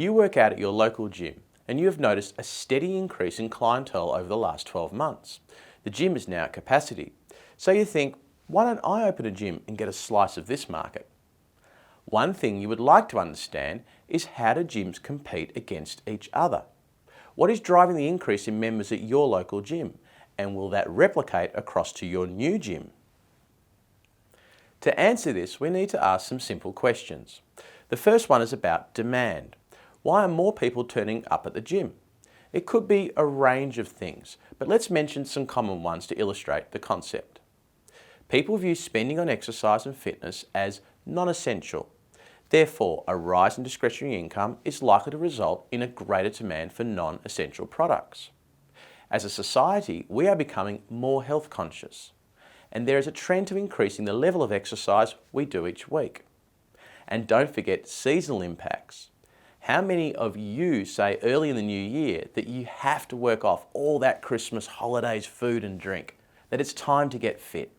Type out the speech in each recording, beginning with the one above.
You work out at your local gym and you have noticed a steady increase in clientele over the last 12 months. The gym is now at capacity. So you think, why don't I open a gym and get a slice of this market? One thing you would like to understand is how do gyms compete against each other? What is driving the increase in members at your local gym? And will that replicate across to your new gym? To answer this, we need to ask some simple questions. The first one is about demand. Why are more people turning up at the gym? It could be a range of things, but let's mention some common ones to illustrate the concept. People view spending on exercise and fitness as non-essential. Therefore, a rise in discretionary income is likely to result in a greater demand for non-essential products. As a society, we are becoming more health conscious, and there is a trend to increasing the level of exercise we do each week. And don't forget seasonal impacts. How many of you say early in the new year that you have to work off all that Christmas holidays food and drink, that it's time to get fit?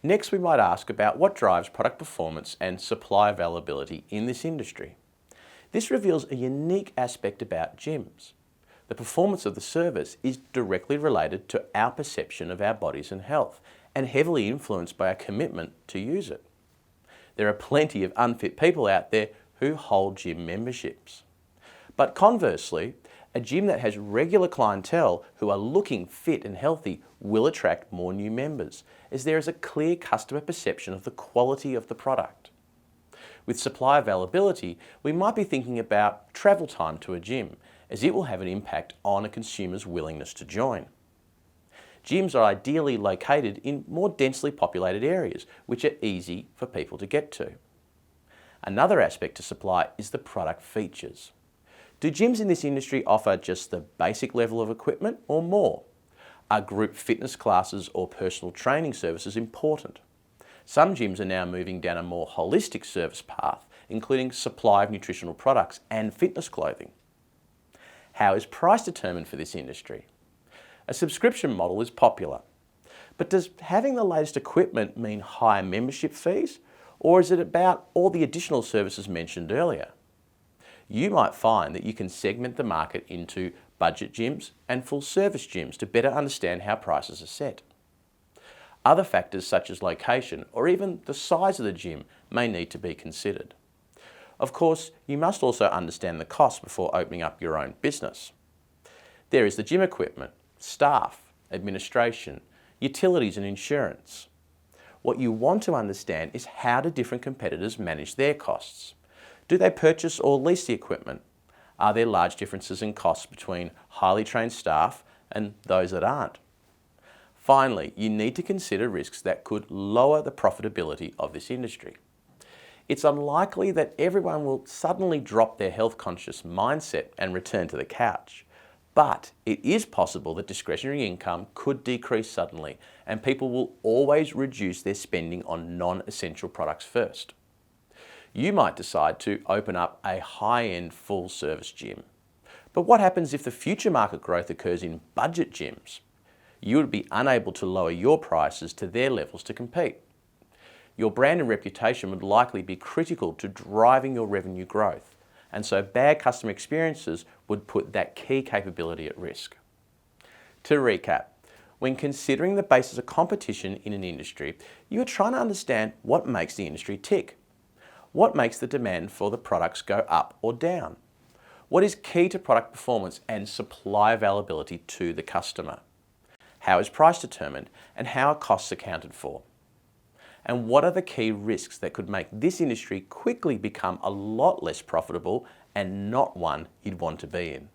Next, we might ask about what drives product performance and supply availability in this industry. This reveals a unique aspect about gyms. The performance of the service is directly related to our perception of our bodies and health, and heavily influenced by our commitment to use it. There are plenty of unfit people out there who hold gym memberships. But conversely, a gym that has regular clientele who are looking fit and healthy will attract more new members, as there is a clear customer perception of the quality of the product. With supply availability, we might be thinking about travel time to a gym, as it will have an impact on a consumer's willingness to join. Gyms are ideally located in more densely populated areas, which are easy for people to get to. Another aspect to supply is the product features. Do gyms in this industry offer just the basic level of equipment or more? Are group fitness classes or personal training services important? Some gyms are now moving down a more holistic service path, including supply of nutritional products and fitness clothing. How is price determined for this industry? A subscription model is popular, but does having the latest equipment mean higher membership fees? Or is it about all the additional services mentioned earlier? You might find that you can segment the market into budget gyms and full service gyms to better understand how prices are set. Other factors such as location or even the size of the gym may need to be considered. Of course, you must also understand the cost before opening up your own business. There is the gym equipment, staff, administration, utilities and insurance. What you want to understand is how do different competitors manage their costs? Do they purchase or lease the equipment? Are there large differences in costs between highly trained staff and those that aren't? Finally, you need to consider risks that could lower the profitability of this industry. It's unlikely that everyone will suddenly drop their health-conscious mindset and return to the couch. But it is possible that discretionary income could decrease suddenly, and people will always reduce their spending on non-essential products first. You might decide to open up a high-end full-service gym. But what happens if the future market growth occurs in budget gyms? You would be unable to lower your prices to their levels to compete. Your brand and reputation would likely be critical to driving your revenue growth, and so bad customer experiences would put that key capability at risk. To recap, when considering the basis of competition in an industry, you are trying to understand what makes the industry tick. What makes the demand for the products go up or down? What is key to product performance and supply availability to the customer? How is price determined and how are costs accounted for? And what are the key risks that could make this industry quickly become a lot less profitable and not one you'd want to be in?